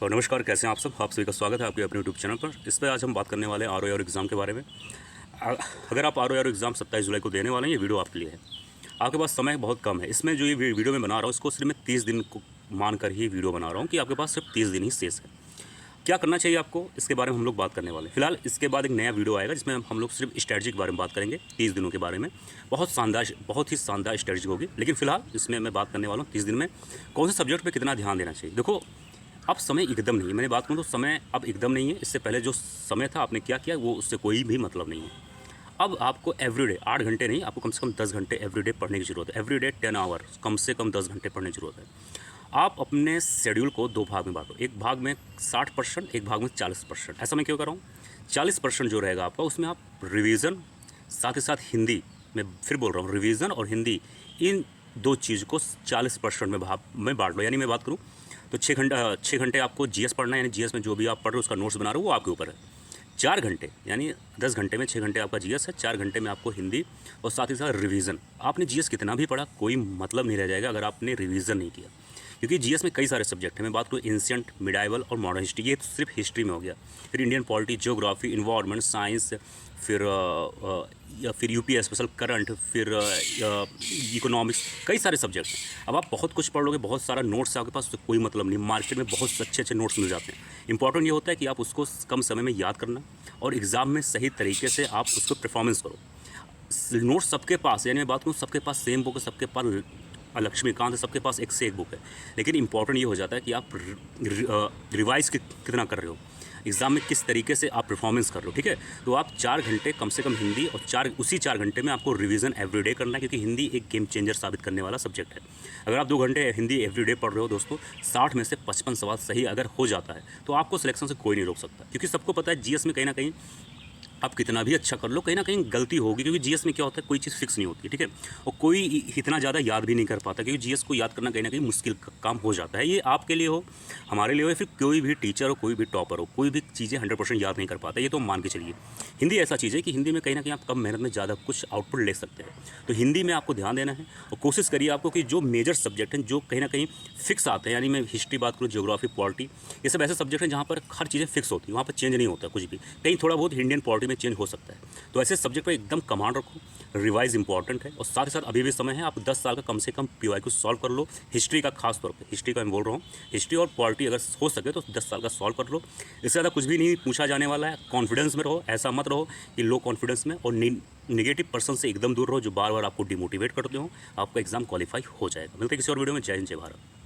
और नमस्कार, कैसे हैं आप सब। आप सभी का स्वागत है आपके अपने यूट्यूब चैनल पर। इस पर आज हम बात करने वाले हैं आर एग्ज़ाम के बारे में। अगर आप आर एग्ज़ाम 27 जुलाई को देने वाले हैं, ये वीडियो आपके लिए है। आपके पास समय बहुत कम है। इसमें जो ये वीडियो मैं बना रहा हूँ, इसको सिर्फ मैं 30 दिन को मान कर ही वीडियो बना रहा हूँ कि आपके पास सिर्फ 30 दिन ही शेष है। क्या करना चाहिए आपको, इसके बारे में हम लोग बात करने वाले हैं। फिलहाल इसके बाद एक नया वीडियो आएगा जिसमें हम लोग सिर्फ स्ट्रेटजी के बारे में बात करेंगे, 30 दिनों के बारे में। बहुत ही शानदार स्ट्रेटजी होगी। लेकिन फिलहाल इसमें मैं बात करने वाला हूँ 30 दिन में कौन से सब्जेक्ट पर कितना ध्यान देना चाहिए। देखो, अब समय एकदम नहीं है। मैंने बात करूँ तो समय अब एकदम नहीं है। इससे पहले जो समय था, आपने क्या किया, वो उससे कोई भी मतलब नहीं है। अब आपको एवरीडे 8 घंटे नहीं, आपको कम से कम 10 घंटे एवरीडे पढ़ने की ज़रूरत है। एवरीडे 10 आवर, कम से कम 10 घंटे पढ़ने की ज़रूरत है। आप अपने शेड्यूल को 2 भाग में बांटो। एक भाग में 60%, एक भाग में 40%। ऐसा मैं क्यों कर रहा हूँ? 40% जो रहेगा आपका, उसमें आप रिवीजन, साथ ही साथ हिंदी, मैं फिर बोल रहा हूँ, रिवीजन और हिंदी, इन 2 चीज़ को 40% में बांट लो। यानी मैं बात करूँ तो 6 घंटे आपको जीएस पढ़ना है। यानी जीएस में जो भी आप पढ़ रहे हो उसका नोट्स बना रहे हो, वो आपके ऊपर है। 4 घंटे, यानी 10 घंटे में 6 घंटे आपका जीएस है, 4 घंटे में आपको हिंदी और साथ ही साथ रिवीजन। आपने जीएस कितना भी पढ़ा, कोई मतलब नहीं रह जाएगा अगर आपने रिवीजन नहीं किया। क्योंकि जीएस में कई सारे सब्जेक्ट हैं। मैं बात करूँ एंशिएंट, मिडाइवल और मॉडर्न हिस्ट्री, ये तो सिर्फ हिस्ट्री में हो गया। फिर Indian polity, geography, environment science, फिर यूपी स्पेशल करंट, फिर इकोनॉमिक्स, कई सारे सब्जेक्ट हैं। अब आप बहुत कुछ पढ़ लोगे, बहुत सारा नोट्स है आपके पास, तो कोई मतलब नहीं। मार्केट में बहुत अच्छे अच्छे नोट्स मिल जाते हैं। इंपॉर्टेंट ये होता है कि आप उसको कम समय में याद करना और एग्ज़ाम में सही तरीके से आप उसको परफॉर्मेंस करो। नोट्स सबके पास, यानी मैं बात करूँ सबके पास सेम बुक है, सबके पास लक्ष्मीकांत है, सबके पास एक से एक बुक है। लेकिन इंपॉर्टेंट ये हो जाता है कि आप रिवाइज़ कितना कर रहे हो, एग्ज़ाम में किस तरीके से आप परफॉर्मेंस कर रहे हो। ठीक है, तो आप 4 घंटे कम से कम हिंदी और उसी 4 घंटे में आपको रिवीजन एवरीडे करना है, क्योंकि हिंदी एक गेम चेंजर साबित करने वाला सब्जेक्ट है। अगर आप 2 घंटे हिंदी एवरीडे पढ़ रहे हो दोस्तों, 60 में से 55 सवाल सही अगर हो जाता है तो आपको सिलेक्शन से कोई नहीं रोक सकता। क्योंकि सबको पता है जीएस में कहीं ना कहीं आप कितना भी अच्छा कर लो, कहीं ना कहीं गलती होगी। क्योंकि जीएस में क्या होता है, कोई चीज़ फिक्स नहीं होती। ठीक है, और कोई इतना ज़्यादा याद भी नहीं कर पाता, क्योंकि जीएस को याद करना कहीं ना कहीं मुश्किल काम हो जाता है। ये आपके लिए हो, हमारे लिए हो, या फिर कोई भी टीचर हो, कोई भी टॉपर हो, कोई भी चीज़ें 100% याद नहीं कर पाता। ये तो मान के चलिए। हिंदी ऐसा चीज़ है कि हिंदी में कहीं ना कहीं आप कम मेहनत में ज़्यादा कुछ आउटपुट ले सकते हैं। तो हिंदी में आपको ध्यान देना है और कोशिश करिए आपको कि जो मेजर सब्जेक्ट हैं, जो कहीं ना कहीं फिक्स आते हैं, यानी मैं हिस्ट्री बात करूँ, ज्योग्राफी, पॉलिटी, ये सब ऐसे सब्जेक्ट हैं जहाँ पर हर चीज़ें फिक्स होती हैं, वहाँ पर चेंज नहीं होता कुछ भी। कहीं थोड़ा बहुत इंडियन पॉलिटी में चेंज हो सकता है। तो ऐसे सब्जेक्ट पर एकदम कमांड रखो। रिवाइज इंपॉर्टेंट है और साथ ही साथ अभी भी समय है। आप 10 साल का कम से कम पीवाईक्यू सॉल्व कर लो। हिस्ट्री का खास तौर पे, हिस्ट्री का मैं बोल रहा हूँ, हिस्ट्री और पॉलिटी अगर हो सके तो 10 साल का सॉल्व कर लो। इससे ज़्यादा कुछ भी नहीं पूछा जाने वाला है। कॉन्फिडेंस में रहो, ऐसा मत रहो कि लो कॉन्फिडेंस में, और निगेटिव पर्सन से एकदम दूर रहो जो बार बार आपको डिमोटिवेट करते हो। आपका एग्जाम क्वालिफाई हो जाएगा। मिलते हैं किसी और वीडियो में। जय हिंद, जय भारत।